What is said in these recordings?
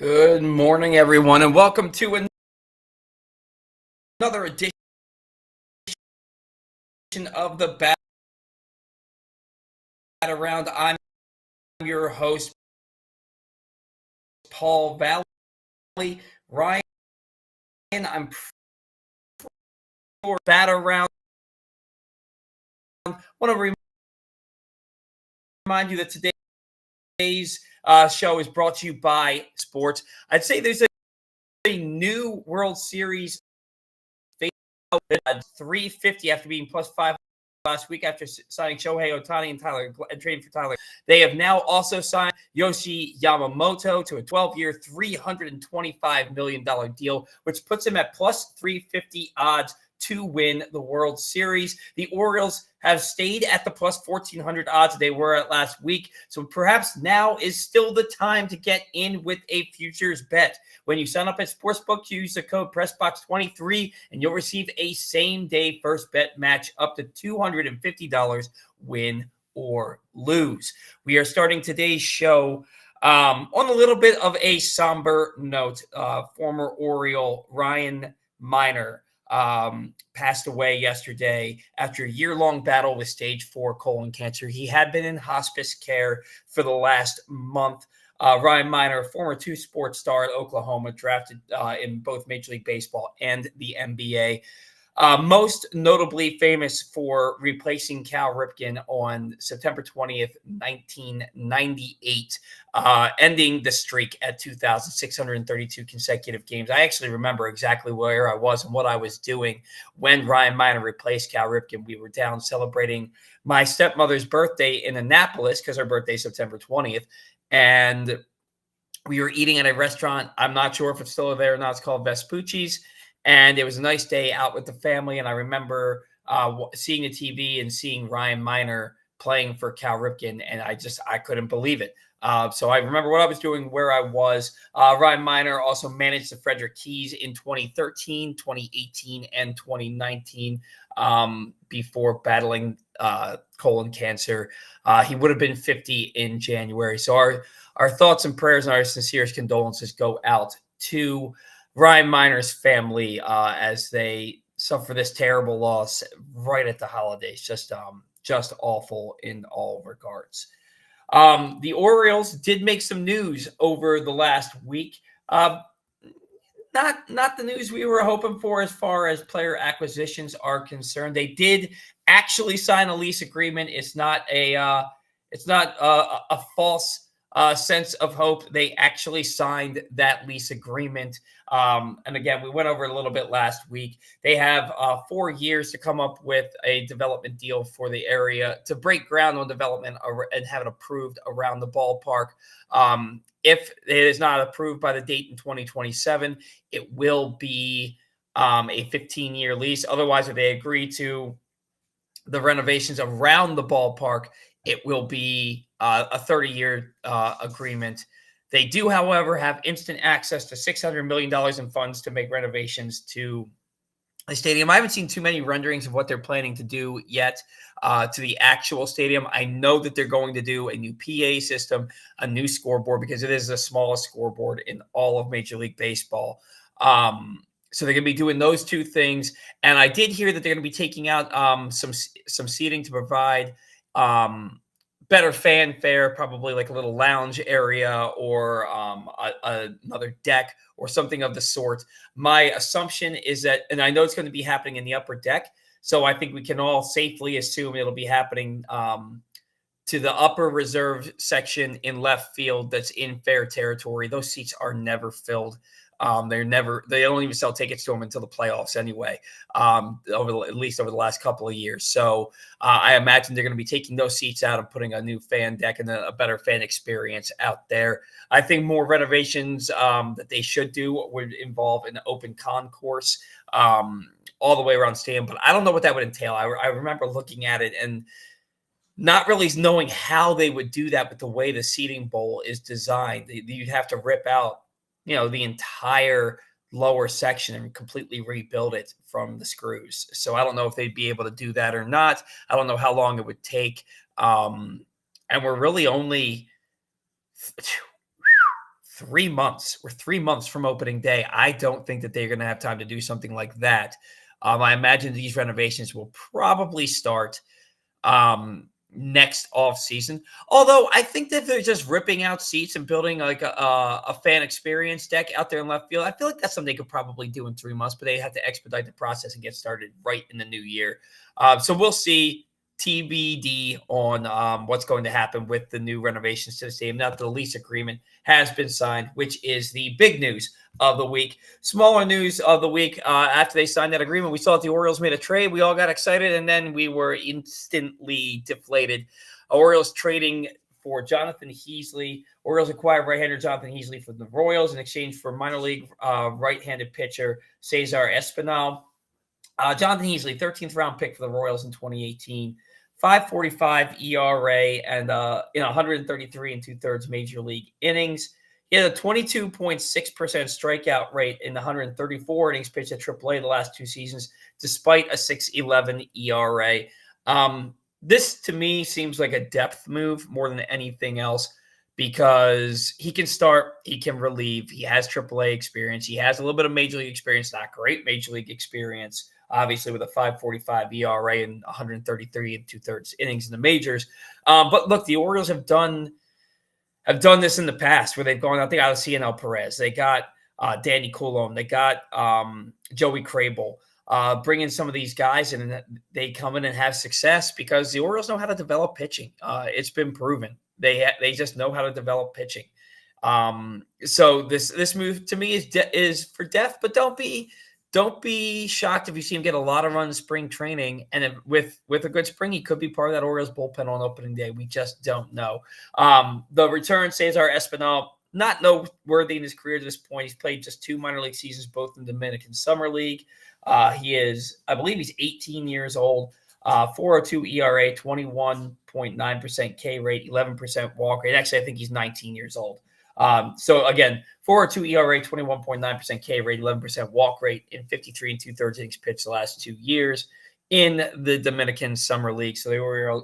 Good morning, everyone, and welcome to another edition of the Bat Around. I'm your host, Paul Valley. Ryan, I'm for Bat Around. I want to remind you that today's show is brought to you by Sports. I'd say there's a new World Series 350 after being +5 last week after signing Shohei Ohtani and trading for Tyler. They have now also signed Yoshinobu Yamamoto to a 12-year, $325 million deal, which puts him at +350 odds to win the World Series. The Orioles have stayed at the +1,400 odds they were at last week, so perhaps now is still the time to get in with a futures bet. When you sign up at Sportsbook, use the code PRESSBOX23 and you'll receive a same-day first bet match up to $250, win or lose. We are starting today's show on a little bit of a somber note. Former Oriole Ryan Miner passed away yesterday after a year-long battle with stage 4 colon cancer. He had been in hospice care for the last month. Ryan Miner, former two-sport star at Oklahoma, drafted in both Major League Baseball and the NBA. Most notably famous for replacing Cal Ripken on September 20th, 1998, ending the streak at 2,632 consecutive games. I actually remember exactly where I was and what I was doing when Ryan Miner replaced Cal Ripken. We were down celebrating my stepmother's birthday in Annapolis because her birthday is September 20th. And we were eating at a restaurant. I'm not sure if it's still there or not. It's called Vespucci's. And it was a nice day out with the family. And I remember seeing the TV and seeing Ryan Miner playing for Cal Ripken. And I couldn't believe it. So I remember what I was doing, where I was. Ryan Miner also managed the Frederick Keys in 2013, 2018, and 2019 before battling colon cancer. He would have been 50 in January. So our thoughts and prayers and our sincerest condolences go out to Ryan Miner's family as they suffer this terrible loss right at the holidays. Just awful in all regards. The Orioles did make some news over the last week. Not the news we were hoping for as far as player acquisitions are concerned. They did actually sign a lease agreement. It's not a false sense of hope. They actually signed that lease agreement. And again, we went over it a little bit last week. They have 4 years to come up with a development deal for the area to break ground on development and have it approved around the ballpark. If it is not approved by the date in 2027, it will be a 15-year lease. Otherwise, if they agree to the renovations around the ballpark, it will be a 30-year agreement. They do, however, have instant access to $600 million in funds to make renovations to the stadium. I haven't seen too many renderings of what they're planning to do yet to the actual stadium. I know that they're going to do a new PA system, a new scoreboard, because it is the smallest scoreboard in all of Major League Baseball. So they're going to be doing those two things. And I did hear that they're going to be taking out some seating to provide better fanfare, probably like a little lounge area or another deck or something of the sort. My assumption is that, and I know it's going to be happening in the upper deck, so I think we can all safely assume it'll be happening to the upper reserve section in left field that's in fair territory. Those seats are never filled. They don't even sell tickets to them until the playoffs anyway, at least over the last couple of years. So I imagine they're going to be taking those seats out and putting a new fan deck and a better fan experience out there. I think more renovations that they should do would involve an open concourse all the way around the stadium, but I don't know what that would entail. I remember looking at it and not really knowing how they would do that with the way the seating bowl is designed. You'd have to rip out the entire lower section and completely rebuild it from the screws. So I don't know if they'd be able to do that or not. I don't know how long it would take. And we're really only 3 months. We're 3 months from opening day. I don't think that they're going to have time to do something like that. I imagine these renovations will probably start next off season. Although I think that they're just ripping out seats and building like a fan experience deck out there in left field. I feel like that's something they could probably do in 3 months, but they have to expedite the process and get started right in the new year. So we'll see. TBD on what's going to happen with the new renovations to the stadium. Now that the lease agreement has been signed, which is the big news of the week. Smaller news of the week, after they signed that agreement, we saw that the Orioles made a trade. We all got excited, and then we were instantly deflated. Orioles trading for Jonathan Heasley. Orioles acquired right-hander Jonathan Heasley from the Royals in exchange for minor league right-handed pitcher Cesar Espinal. Jonathan Heasley, 13th round pick for the Royals in 2018. 5.45 ERA and in 133 and 2/3 major league innings. He had a 22.6% strikeout rate in 134 innings pitched at AAA the last 2 seasons, despite a 6.11 ERA. This, to me, seems like a depth move more than anything else because he can start, he can relieve, he has AAA experience, he has a little bit of major league experience, not great major league experience, obviously with a 5.45 ERA and 133 and 2/3 innings in the majors. But look, the Orioles have done this in the past where they've gone out. They got Cianel Perez, they got Danny Coulomb, they got Joey Crable. Bring in some of these guys and they come in and have success because the Orioles know how to develop pitching. It's been proven. They just know how to develop pitching. So this move to me is for depth, but don't be shocked if you see him get a lot of runs in spring training. And with a good spring, he could be part of that Orioles bullpen on opening day. We just don't know. The return, Cesar Espinal, not noteworthy in his career to this point. He's played just 2 minor league seasons, both in the Dominican Summer League. I believe he's 18 years old. 4.02 ERA, 21.9% K rate, 11% walk rate. Actually, I think he's 19 years old. So again, 4.02 ERA, 21.9% K rate, 11% walk rate in 53 and 2/3 innings pitched the last 2 years in the Dominican Summer League. So the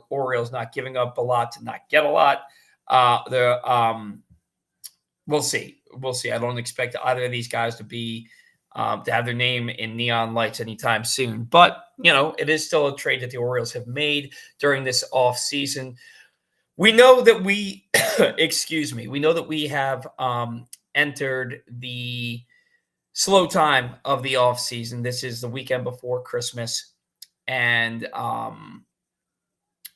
Orioles not giving up a lot to not get a lot. We'll see. I don't expect either of these guys to have their name in neon lights anytime soon. But, it is still a trade that the Orioles have made during this offseason. We know that we have entered the slow time of the offseason. This is the weekend before Christmas. And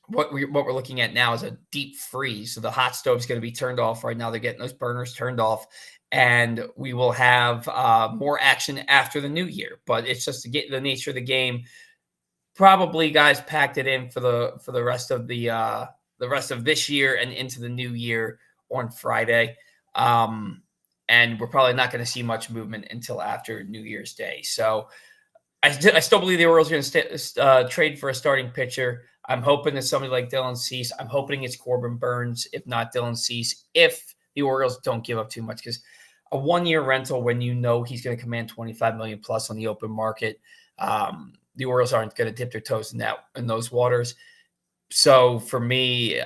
what we're looking at now is a deep freeze. So the hot stove is going to be turned off right now. They're getting those burners turned off. And we will have more action after the new year. But it's just to get the nature of the game. Probably guys packed it in for the rest of the rest of this year and into the new year on Friday. And we're probably not going to see much movement until after New Year's Day. So I still believe the Orioles are going to trade for a starting pitcher. I'm hoping it's somebody like Dylan Cease. I'm hoping it's Corbin Burns, if not Dylan Cease, if the Orioles don't give up too much. Because a 1-year rental when he's going to command $25 million plus on the open market, the Orioles aren't going to dip their toes in those waters. So for me,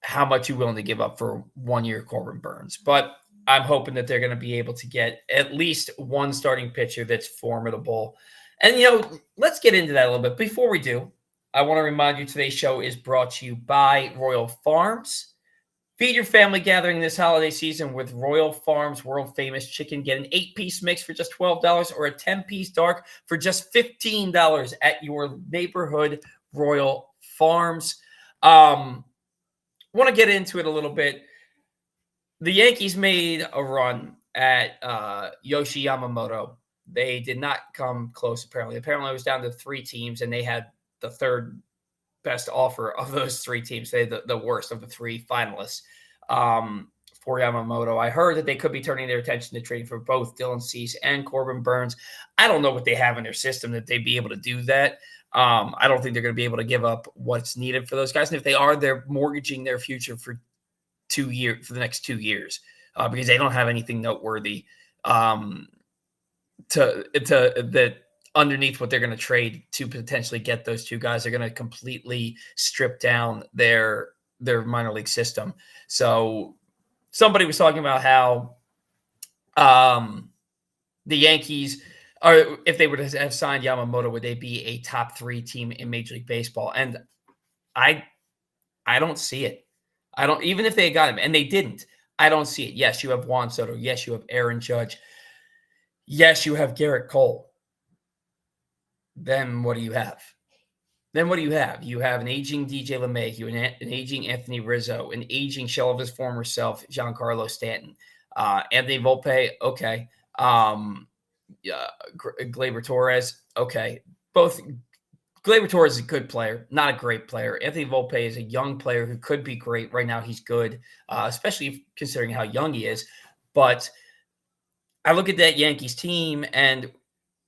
how much you willing to give up for 1 year Corbin Burns? But I'm hoping that they're going to be able to get at least one starting pitcher that's formidable. And, let's get into that a little bit. Before we do, I want to remind you today's show is brought to you by Royal Farms. Feed your family gathering this holiday season with Royal Farms world-famous chicken. Get an 8-piece mix for just $12 or a 10-piece dark for just $15 at your neighborhood Royal Farms. Want to get into it a little bit. The Yankees made a run at Yoshi Yamamoto. They did not come close, apparently. Apparently, it was down to 3 teams, and they had the third best offer of those 3 teams. They had the worst of the 3 finalists for Yamamoto. I heard that they could be turning their attention to trading for both Dylan Cease and Corbin Burns. I don't know what they have in their system that they'd be able to do that. I don't think they're going to be able to give up what's needed for those guys. And if they are, they're mortgaging their future for the next 2 years because they don't have anything noteworthy that underneath what they're going to trade to potentially get those 2 guys. They're going to completely strip down their minor league system. So somebody was talking about how The Yankees are, if they would have signed Yamamoto, would they be a top 3 team in Major League Baseball? And I I don't see it. I don't, even if they had got him, and they didn't. I don't see it. Yes, you have Juan Soto. Yes, you have Aaron Judge. Yes, you have Garrett Cole. Then what do you have? Then what do you have? You have an aging DJ LeMahieu, an aging Anthony Rizzo, an aging shell of his former self, Giancarlo Stanton, Anthony Volpe. Okay, yeah, Gleyber Torres. Okay, both. Gleyber Torres is a good player, not a great player. Anthony Volpe is a young player who could be great. Right now, he's good, especially considering how young he is. But I look at that Yankees team, and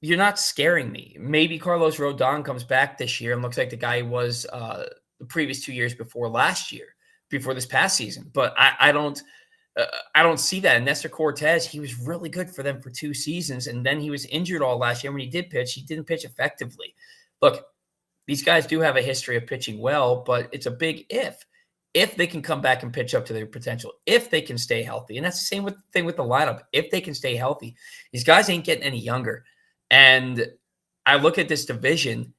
you're not scaring me. Maybe Carlos Rodon comes back this year and looks like the guy he was the previous 2 years before last year, before this past season. But I don't see that. And Nestor Cortez, he was really good for them for 2 seasons, and then he was injured all last year. When he did pitch, he didn't pitch effectively. Look, these guys do have a history of pitching well, but it's a big if. If they can come back and pitch up to their potential, if they can stay healthy. And that's the same thing with the lineup. If they can stay healthy, these guys ain't getting any younger. And I look at this division,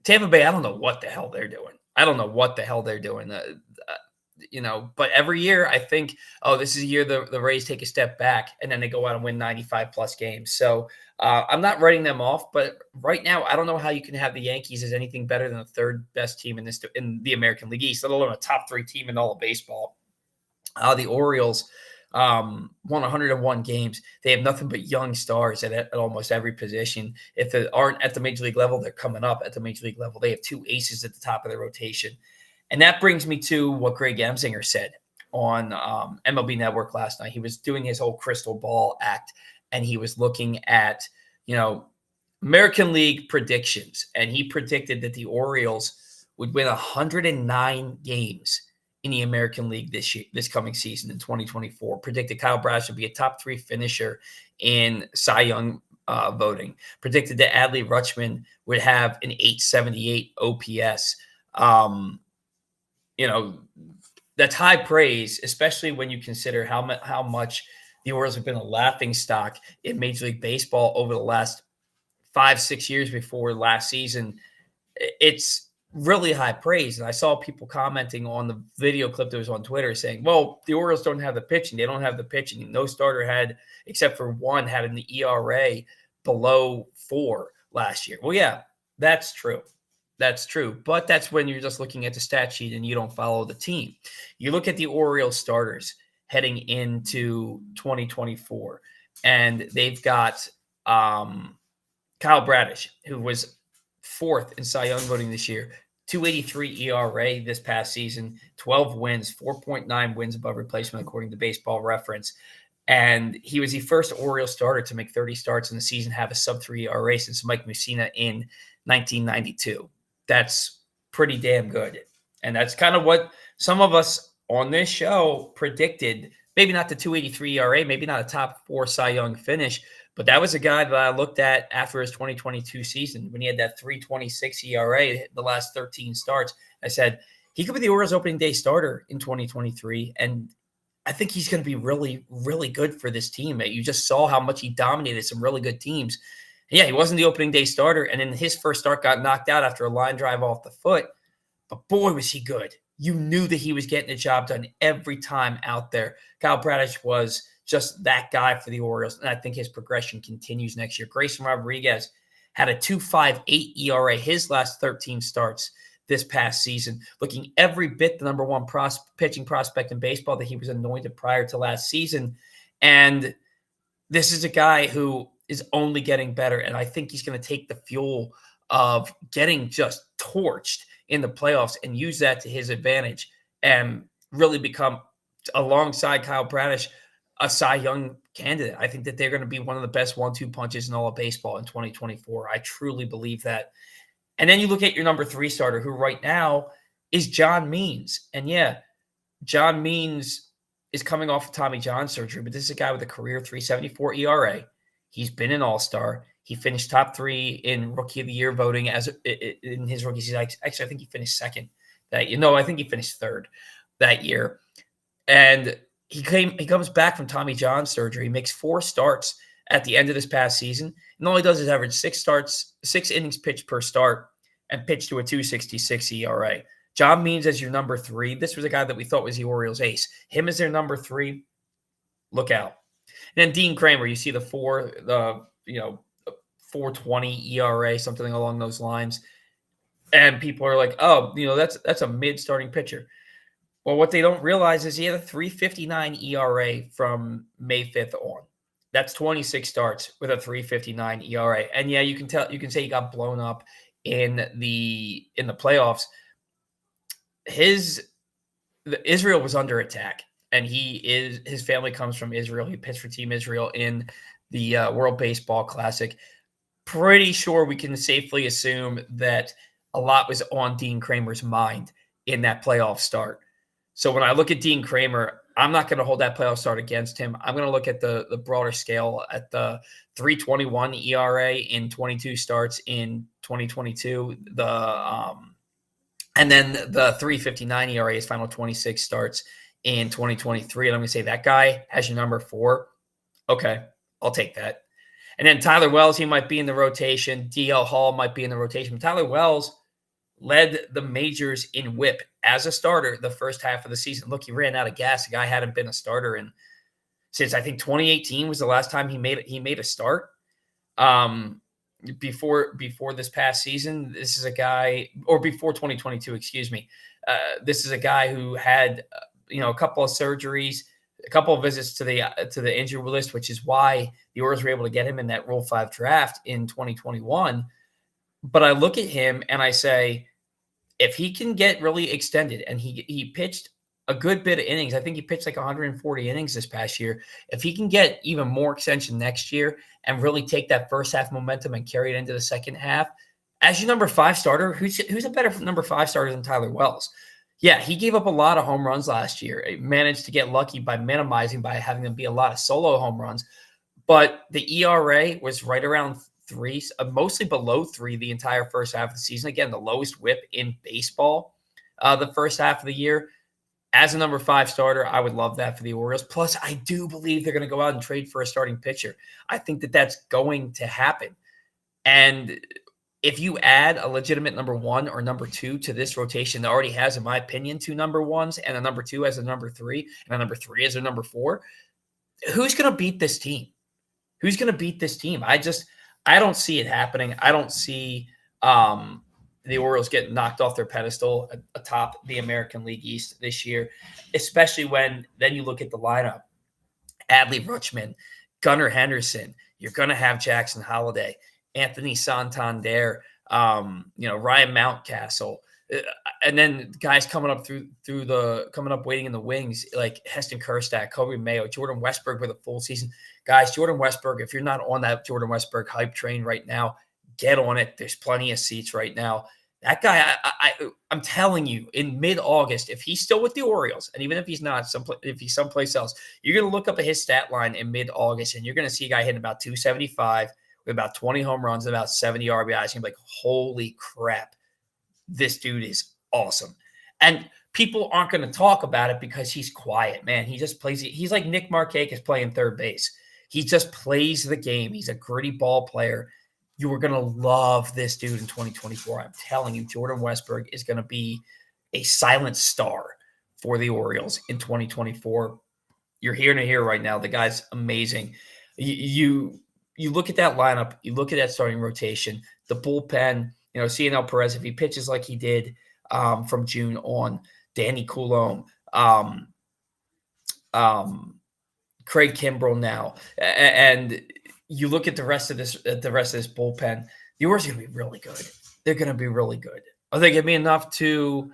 Tampa Bay, I don't know what the hell they're doing. I don't know what the hell they're doing. But every year I think, oh, this is a year the Rays take a step back, and then they go out and win 95 plus games. So I'm not writing them off, but right now I don't know how you can have the Yankees as anything better than the 3rd best team in the American League East, let alone a top 3 team in all of baseball. The Orioles won 101 games. They have nothing but young stars at almost every position. If they aren't at the Major League level, they're coming up at the Major League level. They have 2 aces at the top of their rotation. And that brings me to what Greg Emsinger said on MLB Network last night. He was doing his whole crystal ball act, and he was looking at, American League predictions. And he predicted that the Orioles would win 109 games in the American League this coming season in 2024. Predicted Kyle Bradish would be a top 3 finisher in Cy Young voting. Predicted that Adley Rutschman would have an 878 OPS. That's high praise, especially when you consider how much the Orioles have been a laughing stock in Major League Baseball over the last 5-6 years before last season. It's really high praise. And I saw people commenting on the video clip that was on Twitter saying, well, the Orioles don't have the pitching. They don't have the pitching. No starter had, except for one, had an ERA below 4 last year. Well, yeah, that's true. That's true. But that's when you're just looking at the stat sheet and you don't follow the team. You look at the Orioles starters heading into 2024, and they've got Kyle Bradish, who was 4th in Cy Young voting this year, 2.83 ERA this past season, 12 wins, 4.9 wins above replacement, according to Baseball Reference. And he was the first Orioles starter to make 30 starts in the season, have a sub-3 ERA since Mike Mussina in 1992. That's pretty damn good. And that's kind of what some of us on this show predicted. Maybe not the 2.83 ERA, maybe not a top 4 Cy Young finish, but that was a guy that I looked at after his 2022 season when he had that 3.26 ERA the last 13 starts. I said, he could be the Orioles opening day starter in 2023. And I think he's going to be really, really good for this team. You just saw how much he dominated some really good teams. Yeah, he wasn't the opening day starter, and in his first start got knocked out after a line drive off the foot. But boy, was he good. You knew that he was getting the job done every time out there. Kyle Bradish was just that guy for the Orioles, and I think his progression continues next year. Grayson Rodriguez had a 2.58 ERA his last 13 starts this past season, looking every bit the number 1 pitching prospect in baseball that he was anointed prior to last season. And this is a guy who is only getting better, and I think he's going to take the fuel of getting just torched in the playoffs and use that to his advantage and really become, alongside Kyle Bradish, a Cy Young candidate. I think that they're going to be one of the best 1-2 punches in all of baseball in 2024. I truly believe that. And then you look at your number 3 starter, who right now is John Means. And yeah, John Means is coming off of Tommy John surgery, but this is a guy with a career 3.74 ERA. He's been an all-star. He finished top 3 in Rookie of the Year voting in his rookie season. Actually, I think he finished 2nd that year. No, I think he finished 3rd that year. And He comes back from Tommy John surgery, makes 4 starts at the end of this past season, and all he does is average 6 innings pitched per start, and pitched to a 2.66 ERA. John Means as your number 3. This was a guy that we thought was the Orioles' ace. Him as their number 3. Look out. And then Dean Kramer, you see the 4.20 ERA, something along those lines, and people are like, oh, that's a mid-starting pitcher. Well, what they don't realize is he had a 3.59 ERA from May 5th on. That's 26 starts with a 3.59 ERA. And yeah, you can say he got blown up in the playoffs. Israel was under attack, and his family comes from Israel. He pitched for Team Israel in the World Baseball Classic. Pretty sure we can safely assume that a lot was on Dean Kramer's mind in that playoff start. So when I look at Dean Kramer, I'm not going to hold that playoff start against him. I'm going to look at the broader scale at the 3.21 ERA in 22 starts in 2022. And then the 3.59 ERA his final 26 starts in 2023. And I'm going to say that guy has your number 4. Okay, I'll take that. And then Tyler Wells, he might be in the rotation. DL Hall might be in the rotation. But Tyler Wells led the majors in WHIP as a starter the first half of the season. Look, he ran out of gas. The guy hadn't been a starter since I think 2018 was the last time he made a start. Before this past season, this is a guy, or before 2022, excuse me. This is a guy who had a couple of surgeries, a couple of visits to the injury list, which is why the Orioles were able to get him in that Rule 5 draft in 2021. But I look at him and I say, if he can get really extended, and he pitched a good bit of innings. I think he pitched like 140 innings this past year. If he can get even more extension next year and really take that first half momentum and carry it into the second half, as your number 5 starter, who's a better number 5 starter than Tyler Wells? Yeah, he gave up a lot of home runs last year. He managed to get lucky by having them be a lot of solo home runs. But the ERA was right around 3, mostly below 3 the entire first half of the season. Again, the lowest WHIP in baseball the first half of the year. As a number 5 starter, I would love that for the Orioles. Plus, I do believe they're going to go out and trade for a starting pitcher. I think that that's going to happen. And if you add a legitimate number 1 or number 2 to this rotation that already has, in my opinion, 2 number 1s and a number 2 as a number 3 and a number 3 as a number 4, who's going to beat this team? Who's going to beat this team? I don't see it happening. I don't see the Orioles get knocked off their pedestal atop the American League East this year, especially when then you look at the lineup. Adley Rutschman, Gunnar Henderson, you're going to have Jackson Holliday, Anthony Santander, Ryan Mountcastle, and then guys coming up waiting in the wings like Heston Kjerstad, Kobe Mayo, Jordan Westberg with a full season. Guys, Jordan Westberg, if you're not on that Jordan Westberg hype train right now, get on it. There's plenty of seats right now. That guy, I'm telling you, in mid-August, if he's still with the Orioles, and even if he's not, if he's someplace else, you're going to look up at his stat line in mid-August, and you're going to see a guy hitting about 275 with about 20 home runs and about 70 RBIs. You're like, holy crap, this dude is awesome. And people aren't going to talk about it because he's quiet, man. He just plays. He's like Nick Markakis playing third base. He just plays the game. He's a gritty ball player. You are going to love this dude in 2024. I'm telling you, Jordan Westberg is going to be a silent star for the Orioles in 2024. You're hearing it here right now. The guy's amazing. You look at that lineup. You look at that starting rotation, the bullpen, CNL Perez, if he pitches like he did from June on, Danny Coulombe, Craig Kimbrell now, and you look at the rest of this bullpen, the Orioles are going to be really good. They're going to be really good. Are they going to be enough to,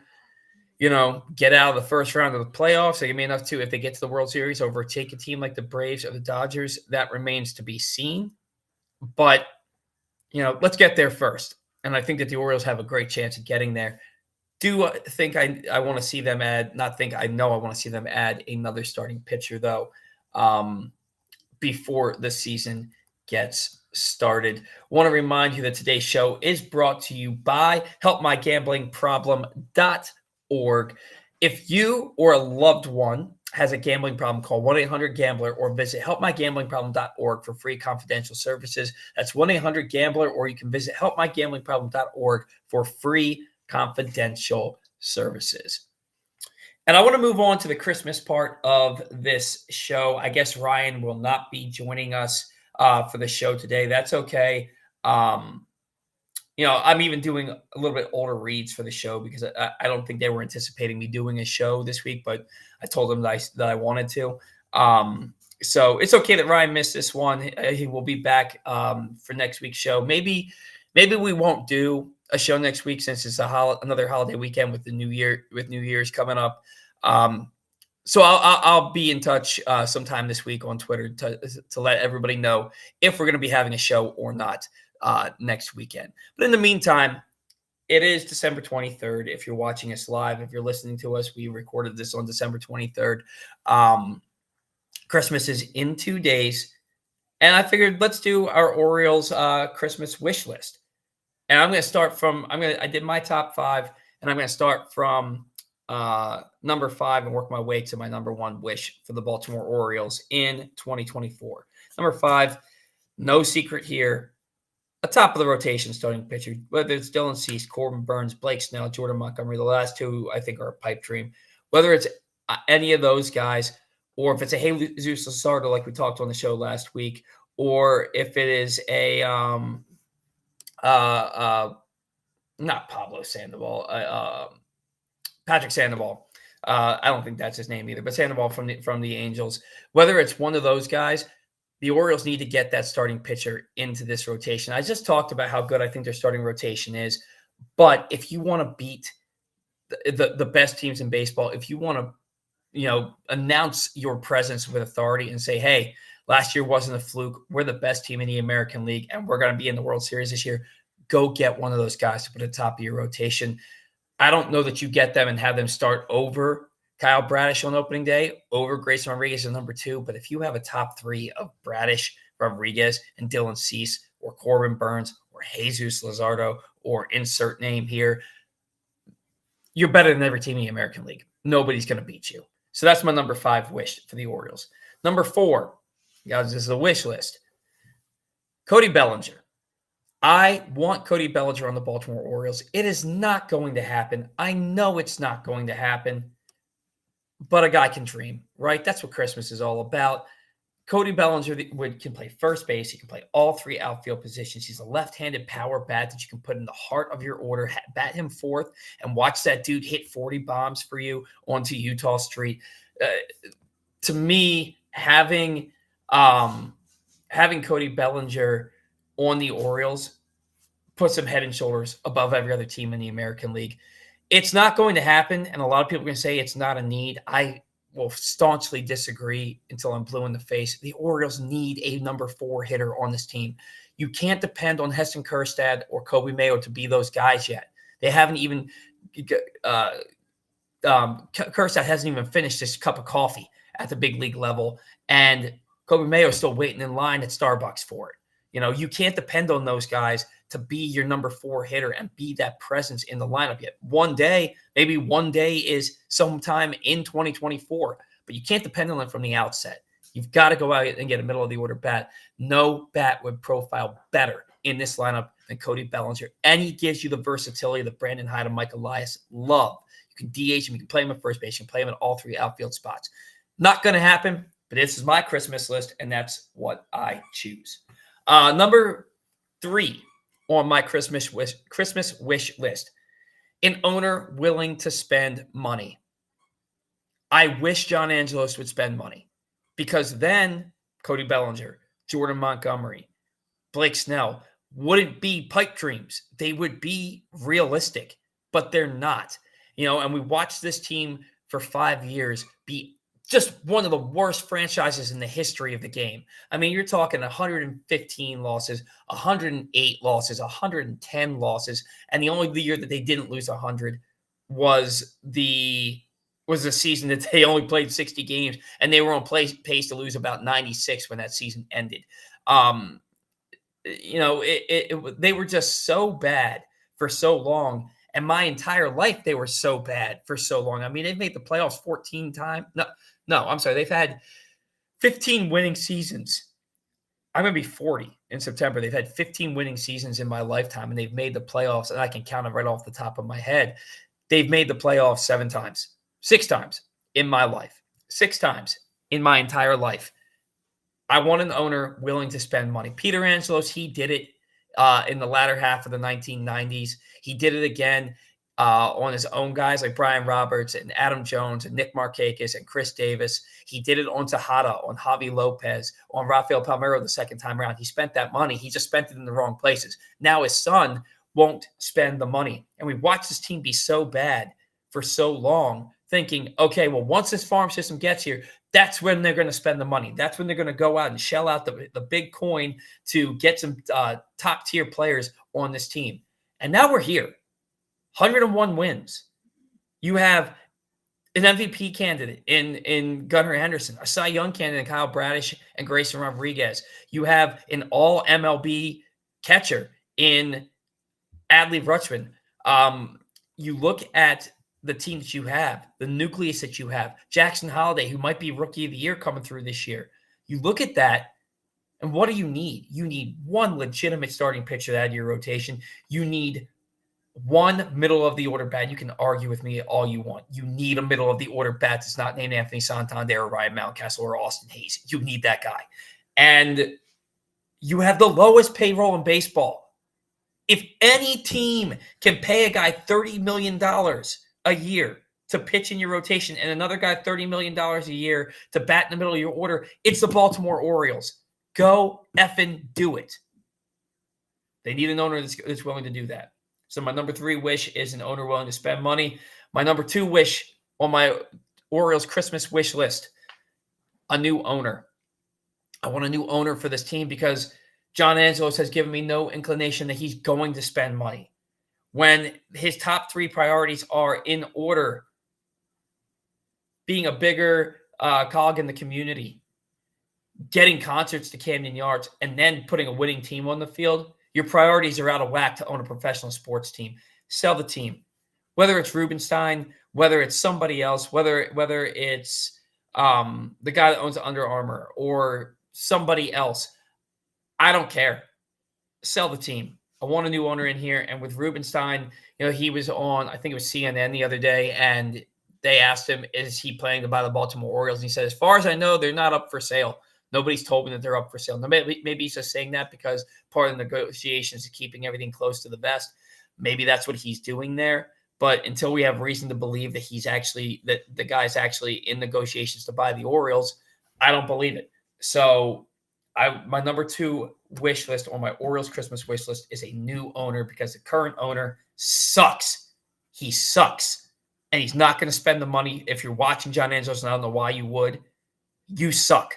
get out of the first round of the playoffs? Are they going to be enough to, if they get to the World Series, overtake a team like the Braves or the Dodgers? That remains to be seen. But, let's get there first. And I think that the Orioles have a great chance of getting there. Do think I want to see them add, not think, I know I want to see them add another starting pitcher, though, before the season gets started. Want to remind you that today's show is brought to you by helpmygamblingproblem.org. If you or a loved one has a gambling problem, call 1-800-GAMBLER or visit helpmygamblingproblem.org for free confidential services. That's 1-800-GAMBLER, or you can visit helpmygamblingproblem.org for free confidential services. And I want to move on to the Christmas part of this show. I guess Ryan will not be joining us for the show today. That's okay. I'm even doing a little bit older reads for the show because I don't think they were anticipating me doing a show this week, but I told them that I wanted to. So it's okay that Ryan missed this one. He will be back for next week's show. Maybe we won't do a show next week since it's another holiday weekend with New Year's coming up. So I'll be in touch sometime this week on Twitter to let everybody know if we're going to be having a show or not next weekend. But in the meantime, it is December 23rd. If you're watching us live, if you're listening to us, we recorded this on December 23rd. Christmas is in 2 days. And I figured let's do our Orioles Christmas wish list. And I'm going to start from, I did my top 5, and I'm going to start from number 5 and work my way to my number 1 wish for the Baltimore Orioles in 2024. Number 5, no secret here, a top of the rotation starting pitcher, whether it's Dylan Cease, Corbin Burns, Blake Snell, Jordan Montgomery, the last 2 I think are a pipe dream. Whether it's any of those guys, or if it's a Jesus Luzardo like we talked on the show last week, or if it is a not Pablo Sandoval, Patrick Sandoval. I don't think that's his name either, but Sandoval from the Angels. Whether it's one of those guys, the Orioles need to get that starting pitcher into this rotation. I just talked about how good I think their starting rotation is, but if you want to beat the best teams in baseball, if you want to, announce your presence with authority and say, hey, last year wasn't a fluke. We're the best team in the American League, and we're going to be in the World Series this year. Go get one of those guys to put at the top of your rotation. I don't know that you get them and have them start over Kyle Bradish on opening day, over Grayson Rodriguez as number 2. But if you have a top 3 of Bradish, Rodriguez, and Dylan Cease, or Corbin Burns, or Jesus Luzardo, or insert name here, you're better than every team in the American League. Nobody's going to beat you. So that's my number 5 wish for the Orioles. Number 4, guys, this is a wish list. Cody Bellinger. I want Cody Bellinger on the Baltimore Orioles. It is not going to happen. I know it's not going to happen, but a guy can dream, right? That's what Christmas is all about. Cody Bellinger can play first base. He can play all 3 outfield positions. He's a left-handed power bat that you can put in the heart of your order, bat him 4th, and watch that dude hit 40 bombs for you onto Utah Street. To me, having Cody Bellinger on the Orioles puts him head and shoulders above every other team in the American League. It's not going to happen, and a lot of people are going to say it's not a need. I will staunchly disagree until I'm blue in the face. The Orioles need a number 4 hitter on this team. You can't depend on Heston Kjerstad or Kobe Mayo to be those guys yet. They haven't even Kjerstad hasn't even finished his cup of coffee at the big league level, and Kobe Mayo is still waiting in line at Starbucks for it. You can't depend on those guys to be your number 4 hitter and be that presence in the lineup yet. Maybe one day is sometime in 2024, but you can't depend on them from the outset. You've got to go out and get a middle of the order bat. No bat would profile better in this lineup than Cody Bellinger. And he gives you the versatility that Brandon Hyde and Mike Elias love. You can DH him, you can play him at first base, you can play him at all 3 outfield spots. Not going to happen, but this is my Christmas list, and that's what I choose. Number 3 on my Christmas wish list, an owner willing to spend money. I wish John Angelos would spend money, because then Cody Bellinger, Jordan Montgomery, Blake Snell wouldn't be pipe dreams. They would be realistic, but they're not. And we watched this team for 5 years be just one of the worst franchises in the history of the game. I mean, you're talking 115 losses, 108 losses, 110 losses, and the only year that they didn't lose 100 was the season that they only played 60 games, and they were on pace to lose about 96 when that season ended. They were just so bad for so long, and my entire life they were so bad for so long. I mean, they've made the playoffs 14 times. No, I'm sorry. They've had 15 winning seasons. I'm going to be 40 in September. They've had 15 winning seasons in my lifetime, and they've made the playoffs, and I can count them right off the top of my head. They've made the playoffs 7 times, 6 times in my life, 6 times in my entire life. I want an owner willing to spend money. Peter Angelos, he did it in the latter half of the 1990s. He did it again on his own guys like Brian Roberts and Adam Jones and Nick Markakis and Chris Davis. He did it on Tejada, on Javi Lopez, on Rafael Palmeiro the second time around. He spent that money. He just spent it in the wrong places. Now his son won't spend the money. And we watched this team be so bad for so long, thinking, okay, well, once this farm system gets here, that's when they're going to spend the money. That's when they're going to go out and shell out the big coin to get some top-tier players on this team. And now we're here. 101 wins. You have an MVP candidate in Gunnar Henderson, a Cy Young candidate in Kyle Bradish and Grayson Rodriguez. You have an all-MLB catcher in Adley Rutschman. You look at the team that you have, the nucleus that you have, Jackson Holliday, who might be Rookie of the Year coming through this year. You look at that, and what do you need? You need one legitimate starting pitcher to add to your rotation. You need one middle-of-the-order bat. You can argue with me all you want. You need a middle-of-the-order bat that's not named Anthony Santander or Ryan Mountcastle or Austin Hayes. You need that guy. And you have the lowest payroll in baseball. If any team can pay a guy $30 million a year to pitch in your rotation and another guy $30 million a year to bat in the middle of your order, it's the Baltimore Orioles. Go effing do it. They need an owner that's willing to do that. So my number 3 wish is an owner willing to spend money. My number 2 wish on my Orioles Christmas wish list, a new owner. I want a new owner for this team because John Angelos has given me no inclination that he's going to spend money. When his top 3 priorities are in order, being a bigger cog in the community, getting concerts to Camden Yards, and then putting a winning team on the field, your priorities are out of whack to own a professional sports team. Sell the team. Whether it's Rubenstein, whether it's somebody else, whether it's the guy that owns Under Armour or somebody else, I don't care. Sell the team. I want a new owner in here. And with Rubenstein, he was on, I think it was CNN the other day, and they asked him, is he planning to buy the Baltimore Orioles? And he said, as far as I know, they're not up for sale. Nobody's told me that they're up for sale. Maybe he's just saying that because part of the negotiations is keeping everything close to the vest. Maybe that's what he's doing there. But until we have reason to believe that the guy's actually in negotiations to buy the Orioles, I don't believe it. So my number 2 wish list on my Orioles Christmas wish list is a new owner because the current owner sucks. He sucks. And he's not going to spend the money. If you're watching John Angelos, and I don't know why you would, you suck.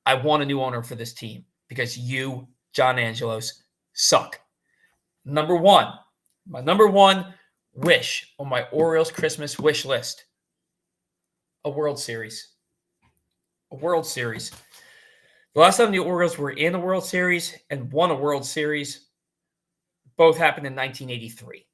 I want a new owner for this team because you, John Angelos, suck. My number 1 wish on my Orioles Christmas wish list, a World Series. A World Series. The last time the Orioles were in a World Series and won a World Series, both happened in 1983.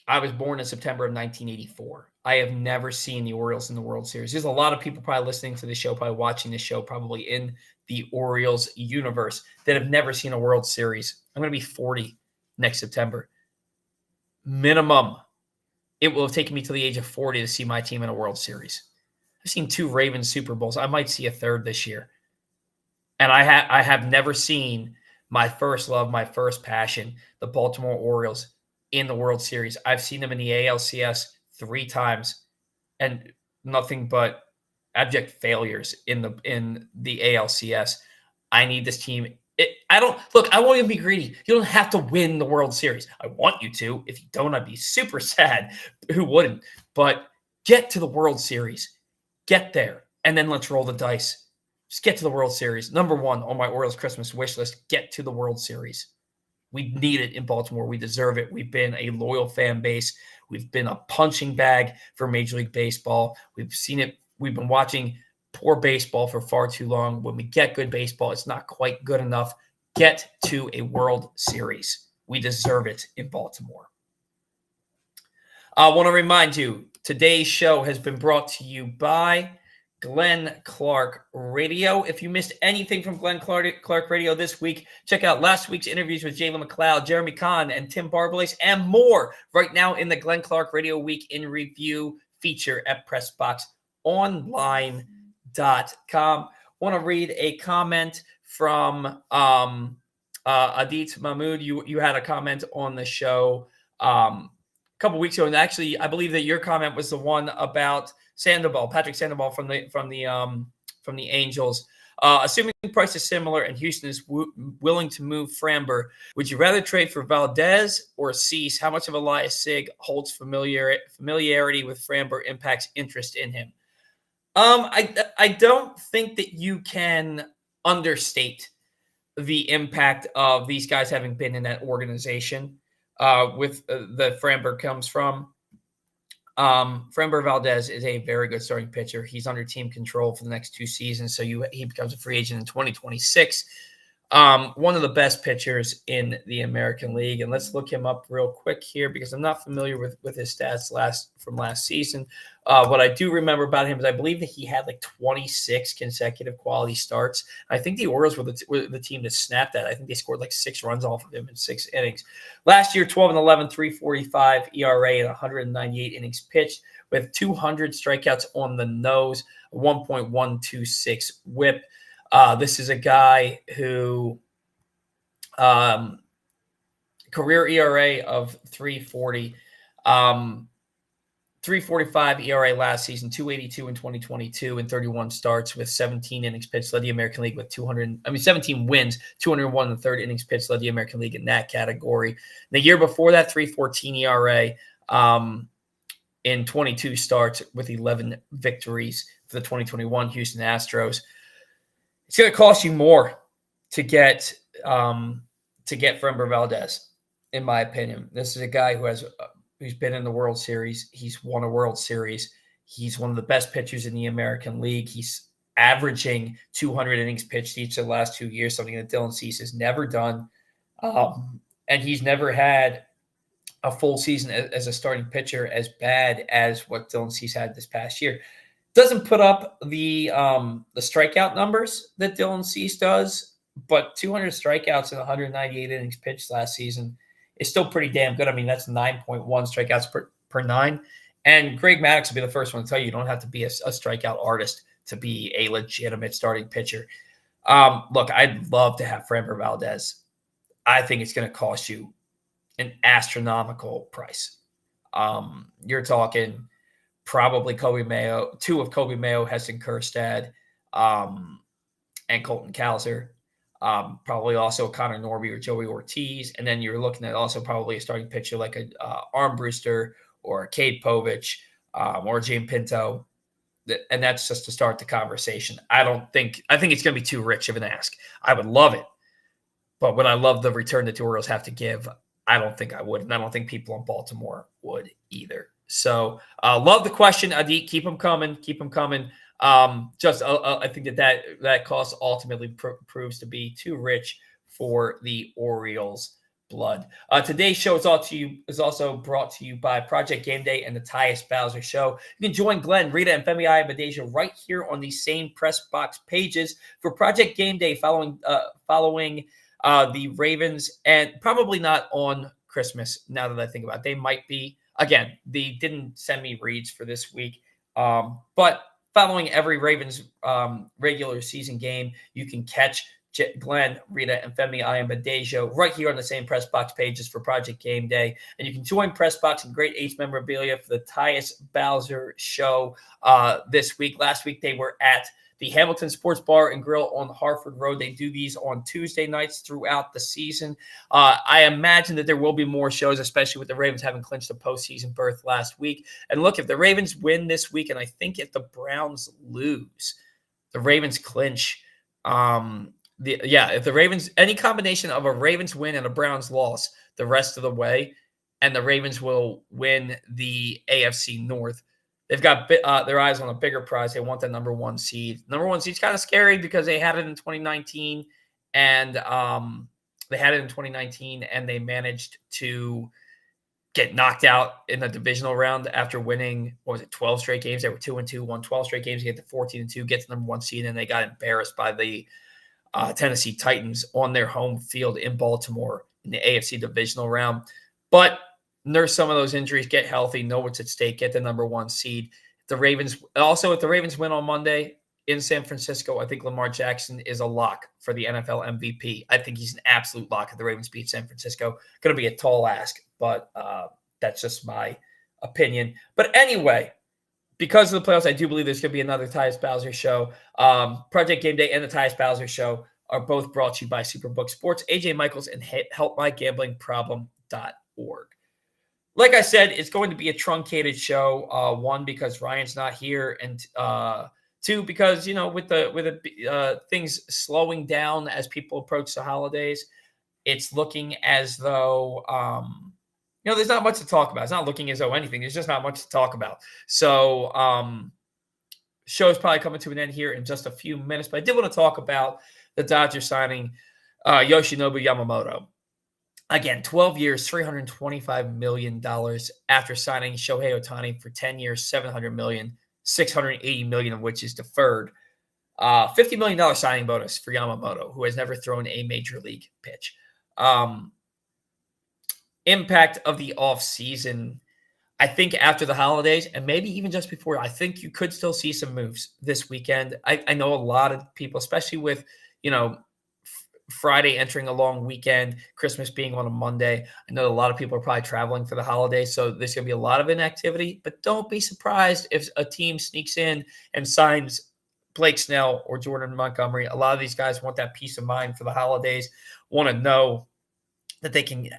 I was born in September of 1984. I have never seen the Orioles in the World Series. There's a lot of people probably listening to the show, probably watching this show, probably in the Orioles universe that have never seen a World Series. I'm going to be 40 next September. Minimum, it will have taken me to the age of 40 to see my team in a World Series. I've seen 2 Ravens Super Bowls. I might see a third this year. And I have never seen my first love, my first passion, the Baltimore Orioles, in the World Series. I've seen them in the ALCS 3 times and nothing but abject failures in the ALCS. I need this team. I won't even be greedy. You don't have to win the World Series. I want you to. If you don't, I'd be super sad. Who wouldn't? But get to the World Series. Get there. And then let's roll the dice. Just get to the World Series. Number 1 on my Orioles Christmas wish list, get to the World Series. We need it in Baltimore. We deserve it. We've been a loyal fan base. We've been a punching bag for Major League Baseball. We've seen it. We've been watching poor baseball for far too long. When we get good baseball, it's not quite good enough. Get to a World Series. We deserve it in Baltimore. I want to remind you, today's show has been brought to you by Glenn Clark Radio. If you missed anything from Glenn Clark Radio this week, check out last week's interviews with Jalen McLeod, Jeremy Kahn, and Tim Barbalace, and more right now in the Glenn Clark Radio Week in Review feature at PressBoxOnline.com. Want to read a comment from Adit Mahmoud. You had a comment on the show a couple weeks ago, and actually, I believe that your comment was the one about Sandoval, Patrick Sandoval from the Angels. Assuming the price is similar and Houston is willing to move Framber, would you rather trade for Valdez or Cease? How much of Elias Sig holds familiarity with Framber impacts interest in him? I don't think that you can understate the impact of these guys having been in that organization. With the Framber comes from. Framber Valdez is a very good starting pitcher. He's under team control for the next 2 seasons, so he becomes a free agent in 2026. One of the best pitchers in the American League, and let's look him up real quick here because I'm not familiar with his stats from last season. What I do remember about him is I believe that he had like 26 consecutive quality starts. I think the Orioles were the team that snapped that. I think they scored like 6 runs off of him in 6 innings. Last year, 12-11, 3.45 ERA and 198 innings pitched with 200 strikeouts on the nose, 1.126 WHIP. This is a guy who career ERA of 3.40, 3.45 ERA last season, 2.82 in 2022, and 31 starts with 17 innings pitched. Led the American League with 17 wins, 201 in the third innings pitched. Led the American League in that category. The year before that, 3.14 ERA in 22 starts with 11 victories for the 2021 Houston Astros. It's going to cost you more to get Framber Valdez, in my opinion. This is a guy who's been in the World Series. He's won a World Series. He's one of the best pitchers in the American League. He's averaging 200 innings pitched each of the last 2 years, something that Dylan Cease has never done. And he's never had a full season as a starting pitcher as bad as what Dylan Cease had this past year. Doesn't put up the strikeout numbers that Dylan Cease does, but 200 strikeouts and 198 innings pitched last season is still pretty damn good. I mean, that's 9.1 strikeouts per 9. And Greg Maddux will be the first one to tell you don't have to be a strikeout artist to be a legitimate starting pitcher. Look, I'd love to have Framber Valdez. I think it's going to cost you an astronomical price. You're talking probably Kobe Mayo, 2 of Kobe Mayo, Heston Kjerstad, and Colton Cowser. Probably also Connor Norby or Joey Ortiz. And then you're looking at also probably a starting pitcher like a Armbruster or Cade Povich or James Pinto. And that's just to start the conversation. I think it's going to be too rich of an ask. I would love it. But when I love the return that the Orioles have to give, I don't think I would. And I don't think people in Baltimore would either. So love the question, Adit. Keep them coming. Keep them coming. I think that cost ultimately proves to be too rich for the Orioles' blood. Today's show is also brought to you by Project Game Day and the Tyus Bowser Show. You can join Glenn, Rita, and Femi Ayabadeja right here on these same press box pages for Project Game Day following the Ravens, and probably not on Christmas. Now that I think about it, they might be. Again, they didn't send me reads for this week, but following every Ravens regular season game, you can catch Glenn, Rita, and Femi Ayabadeja right here on the same press box pages for Project Game Day. And you can join press box and Great Eights memorabilia for the Tyus Bowser Show this week. Last week, they were at the Hamilton Sports Bar and Grill on Harford Road. They do these on Tuesday nights throughout the season. I imagine that there will be more shows, especially with the Ravens having clinched a postseason berth last week. And look, if the Ravens win this week, and I think if the Browns lose, the Ravens clinch. If the Ravens, any combination of a Ravens win and a Browns loss the rest of the way, and the Ravens will win the AFC North. They've got their eyes on a bigger prize. They want the number 1 seed. Number 1 seed's kind of scary because they had it in 2019, and they managed to get knocked out in the divisional round after winning, 12 straight games. They were 2-2, won 12 straight games, get to 14-2, get to number 1 seed, and they got embarrassed by the Tennessee Titans on their home field in Baltimore in the AFC divisional round. But nurse some of those injuries, get healthy, know what's at stake, get the number 1 seed. If the Ravens win on Monday in San Francisco, I think Lamar Jackson is a lock for the NFL MVP. I think he's an absolute lock if the Ravens beat San Francisco. Going to be a tall ask, but that's just my opinion. But anyway, because of the playoffs, I do believe there's going to be another Tyus Bowser show. Project Game Day and the Tyus Bowser show are both brought to you by Superbook Sports, AJ Michaels, and helpmygamblingproblem.org. Like I said, it's going to be a truncated show. One, because Ryan's not here, and two, because with the things slowing down as people approach the holidays, it's looking as though there's not much to talk about. It's not looking as though anything. There's just not much to talk about. So show's probably coming to an end here in just a few minutes. But I did want to talk about the Dodgers signing Yoshinobu Yamamoto. Again, 12 years, $325 million after signing Shohei Ohtani for 10 years, $700 million, $680 million of which is deferred. $50 million signing bonus for Yamamoto, who has never thrown a major league pitch. Impact of the offseason, I think after the holidays, and maybe even just before, I think you could still see some moves this weekend. I know a lot of people, especially with, Friday entering a long weekend, Christmas being on a Monday. I know a lot of people are probably traveling for the holidays, so there's going to be a lot of inactivity, but don't be surprised if a team sneaks in and signs Blake Snell or Jordan Montgomery. A lot of these guys want that peace of mind for the holidays, want to know that they can,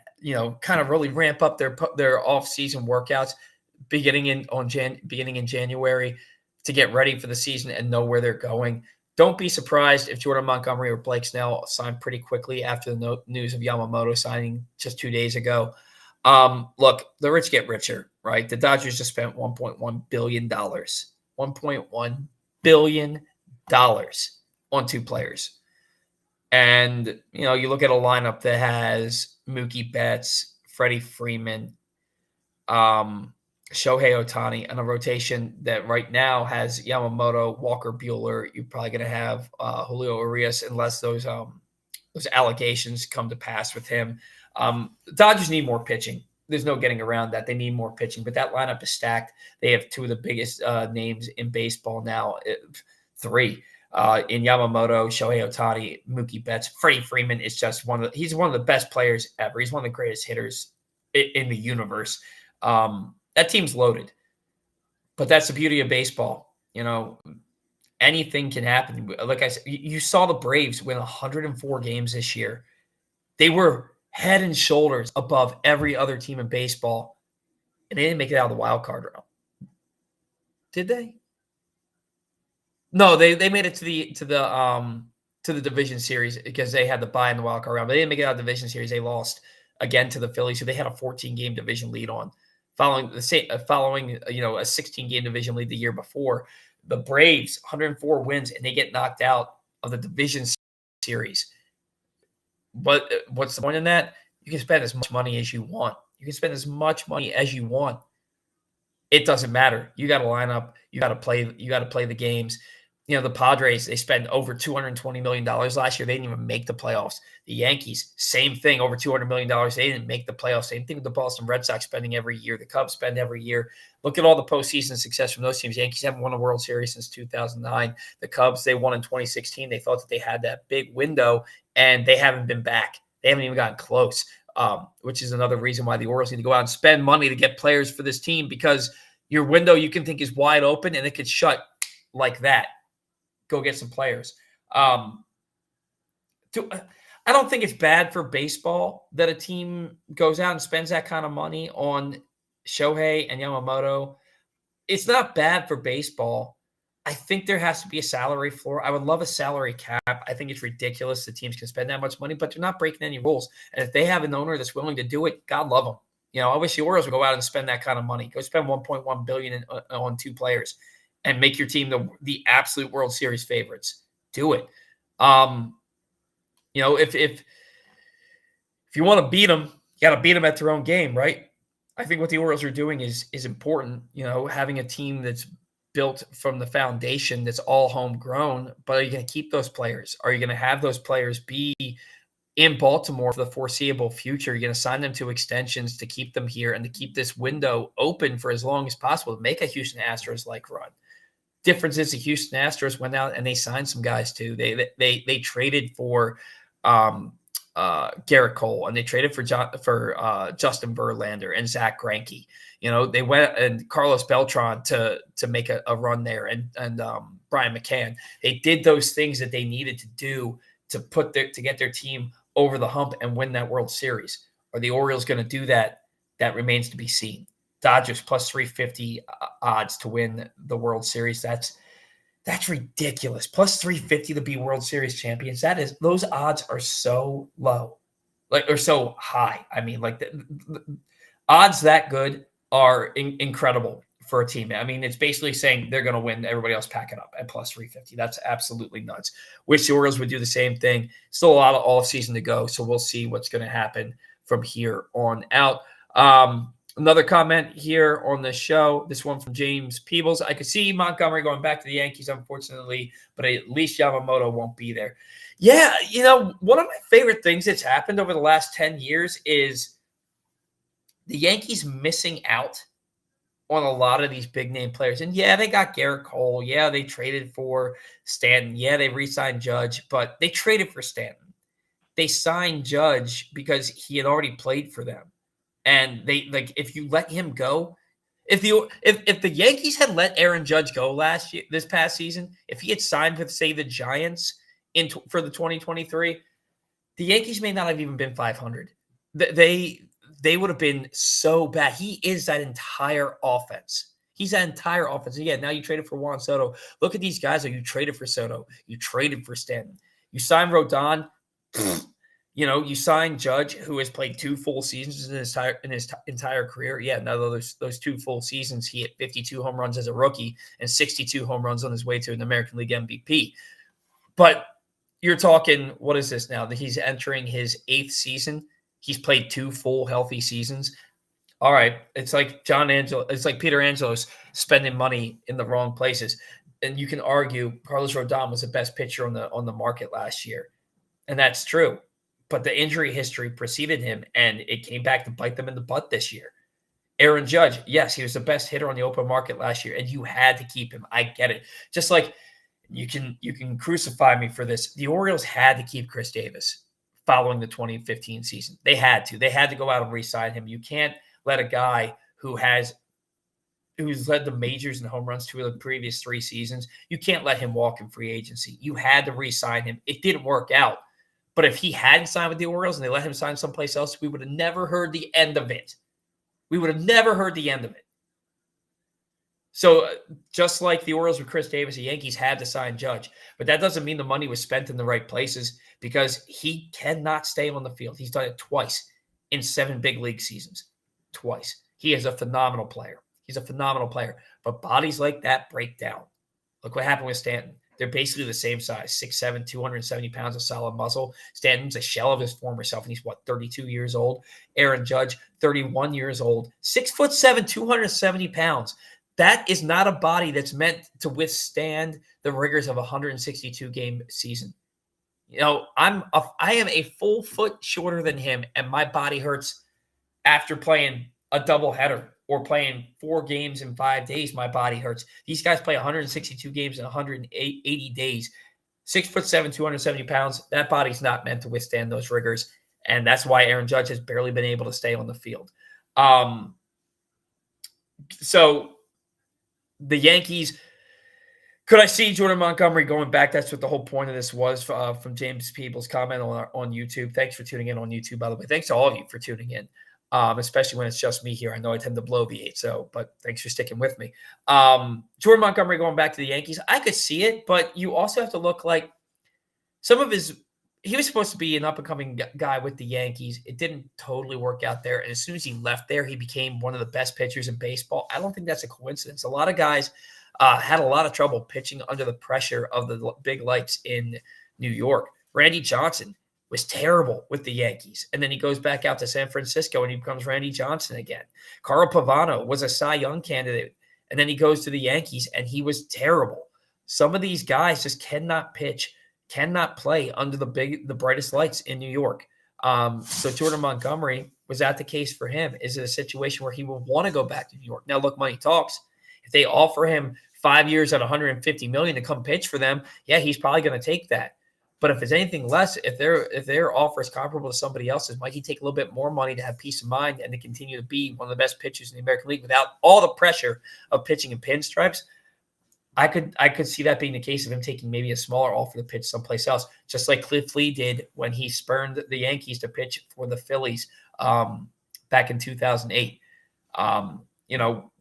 kind of really ramp up their off-season workouts beginning in January to get ready for the season and know where they're going. Don't be surprised if Jordan Montgomery or Blake Snell sign pretty quickly after the news of Yamamoto signing just 2 days ago. Look, the rich get richer, right? The Dodgers just spent $1.1 billion. $1.1 billion on 2 players. And, you look at a lineup that has Mookie Betts, Freddie Freeman, Shohei Ohtani, and a rotation that right now has Yamamoto, Walker Buehler. You're probably going to have Julio Urias unless those allegations come to pass with him. The Dodgers need more pitching. There's no getting around that. They need more pitching, but that lineup is stacked. They have 2 of the biggest names in baseball now, 3 in Yamamoto, Shohei Ohtani, Mookie Betts. Freddie Freeman is just he's one of the best players ever. He's one of the greatest hitters in the universe. That team's loaded, but that's the beauty of baseball. Anything can happen. Like I said, you saw the Braves win 104 games this year. They were head and shoulders above every other team in baseball, and they didn't make it out of the wild card round. Did they? No, they made it to the division series because they had the bye in the wild card round. But they didn't make it out of the division series. They lost again to the Phillies, who they had a 14-game division lead on. Following a 16-game division lead the year before. The Braves, 104 wins, and they get knocked out of the division series. But what's the point in that? You can spend as much money as you want. You can spend as much money as you want. It doesn't matter. You got to line up. You got to play the games. The Padres, they spent over $220 million last year. They didn't even make the playoffs. The Yankees, same thing, over $200 million. They didn't make the playoffs. Same thing with the Boston Red Sox spending every year. The Cubs spend every year. Look at all the postseason success from those teams. Yankees haven't won a World Series since 2009. The Cubs, they won in 2016. They thought that they had that big window, and they haven't been back. They haven't even gotten close, which is another reason why the Orioles need to go out and spend money to get players for this team, because your window you can think is wide open, and it could shut like that. Go get some players. I don't think it's bad for baseball that a team goes out and spends that kind of money on Shohei and Yamamoto. It's not bad for baseball. I think there has to be a salary floor. I would love a salary cap. I think it's ridiculous that teams can spend that much money, but they're not breaking any rules. And if they have an owner that's willing to do it, God love them. I wish the Orioles would go out and spend that kind of money. Go spend $1.1 billion on 2 players. And make your team the absolute World Series favorites. Do it. If you want to beat them, you got to beat them at their own game, right? I think what the Orioles are doing is important. Having a team that's built from the foundation that's all homegrown. But are you going to keep those players? Are you going to have those players be in Baltimore for the foreseeable future? You're going to sign them to extensions to keep them here and to keep this window open for as long as possible to make a Houston Astros-like run. Difference is the Houston Astros went out and they signed some guys too. They traded for Garrett Cole, and they traded for Justin Verlander and Zach Greinke. They went and Carlos Beltran to make a run there, and Brian McCann. They did those things that they needed to do to get their team over the hump and win that World Series. Are the Orioles going to do that? That remains to be seen. Dodgers plus 350 odds to win the World Series. That's ridiculous. Plus 350 to be World Series champions. Those odds are so low, or so high. I mean, the odds that good are incredible for a team. I mean, it's basically saying they're going to win. Everybody else pack it up at plus 350. That's absolutely nuts. Wish the Orioles would do the same thing. Still a lot of off season to go, so we'll see what's going to happen from here on out. Another comment here on the show, this one from James Peebles. I could see Montgomery going back to the Yankees, unfortunately, but at least Yamamoto won't be there. Yeah, one of my favorite things that's happened over the last 10 years is the Yankees missing out on a lot of these big-name players. And, yeah, they got Garrett Cole. Yeah, they traded for Stanton. Yeah, they re-signed Judge, but they traded for Stanton. They signed Judge because he had already played for them. And if you let him go, if the Yankees had let Aaron Judge go this past season, if he had signed with, say, the Giants for the 2023, the Yankees may not have even been 500. They would have been so bad. He is that entire offense. He's that entire offense. And yeah, now you traded for Juan Soto. Look at these guys. You traded for Soto. You traded for Stanton. You signed Rodon. You signed Judge, who has played 2 full seasons in his entire career. Yeah, now those 2 full seasons, he hit 52 home runs as a rookie and 62 home runs on his way to an American League MVP. But you're talking, what is this now? That he's entering his 8th season. He's played 2 full healthy seasons. All right, it's like it's like Peter Angelos spending money in the wrong places. And you can argue Carlos Rodon was the best pitcher on the market last year, and that's true. But the injury history preceded him, and it came back to bite them in the butt this year. Aaron Judge, yes, he was the best hitter on the open market last year, and you had to keep him. I get it. Just like you can crucify me for this. The Orioles had to keep Chris Davis following the 2015 season. They had to. They had to go out and re-sign him. You can't let a guy who's led the majors in home runs 2 of the previous 3 seasons, you can't let him walk in free agency. You had to re-sign him. It didn't work out. But if he hadn't signed with the Orioles and they let him sign someplace else, we would have never heard the end of it. We would have never heard the end of it. So just like the Orioles with Chris Davis, the Yankees had to sign Judge. But that doesn't mean the money was spent in the right places, because he cannot stay on the field. He's done it twice in 7 big league seasons. Twice. He is a phenomenal player. He's a phenomenal player. But bodies like that break down. Look what happened with Stanton. They're basically the same size, 6'7", 270 pounds of solid muscle. Stanton's a shell of his former self, and he's, 32 years old? Aaron Judge, 31 years old, 6'7", 270 pounds. That is not a body that's meant to withstand the rigors of a 162-game season. I am a full foot shorter than him, and my body hurts after playing a doubleheader or playing 4 games in 5 days. My body hurts. These guys play 162 games in 180 days. 6'7", 270 pounds. That body's not meant to withstand those rigors, and that's why Aaron Judge has barely been able to stay on the field. So the Yankees, could I see Jordan Montgomery going back? That's what the whole point of this was, from James Peebles' comment on YouTube. Thanks for tuning in on YouTube, by the way. Thanks to all of you for tuning in. Especially when it's just me here. I know I tend to blow the 8, but thanks for sticking with me. Jordan Montgomery going back to the Yankees, I could see it, but you also have to look like he was supposed to be an up-and-coming guy with the Yankees. It didn't totally work out there, and as soon as he left there, he became one of the best pitchers in baseball. I don't think that's a coincidence. A lot of guys had a lot of trouble pitching under the pressure of the big lights in New York. Randy Johnson was terrible with the Yankees. And then he goes back out to San Francisco and he becomes Randy Johnson again. Carl Pavano was a Cy Young candidate. And then he goes to the Yankees and he was terrible. Some of these guys just cannot pitch, cannot play under the brightest lights in New York. So Jordan Montgomery, was that the case for him? Is it a situation where he will want to go back to New York? Now, look, money talks. If they offer him 5 years at $150 million to come pitch for them, yeah, he's probably going to take that. But if it's anything less, if their offer is comparable to somebody else's, might he take a little bit more money to have peace of mind and to continue to be one of the best pitchers in the American League without all the pressure of pitching in pinstripes? I could see that being the case of him taking maybe a smaller offer to pitch someplace else, just like Cliff Lee did when he spurned the Yankees to pitch for the Phillies back in 2008.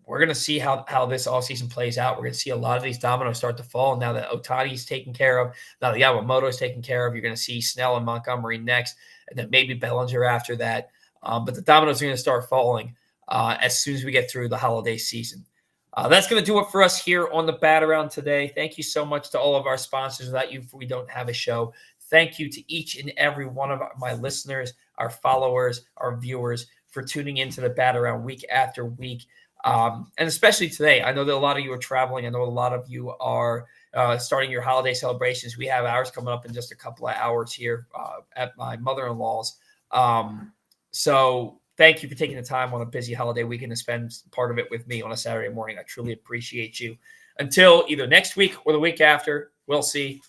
We're going to see how this offseason plays out. We're going to see a lot of these dominoes start to fall. Now that Ohtani's taken care of, now that Yamamoto is taken care of, you're going to see Snell and Montgomery next, and then maybe Bellinger after that. But the dominoes are going to start falling as soon as we get through the holiday season. That's going to do it for us here on the Bat Around today. Thank you so much to all of our sponsors. Without you, we don't have a show. Thank you to each and every one of my listeners, our followers, our viewers for tuning into the Bat Around week after week. And especially today, I know that a lot of you are traveling. I know a lot of you are starting your holiday celebrations. We have ours coming up in just a couple of hours here at my mother-in-law's. So thank you for taking the time on a busy holiday weekend to spend part of it with me on a Saturday morning. I truly appreciate you. Until either next week or the week after, we'll see.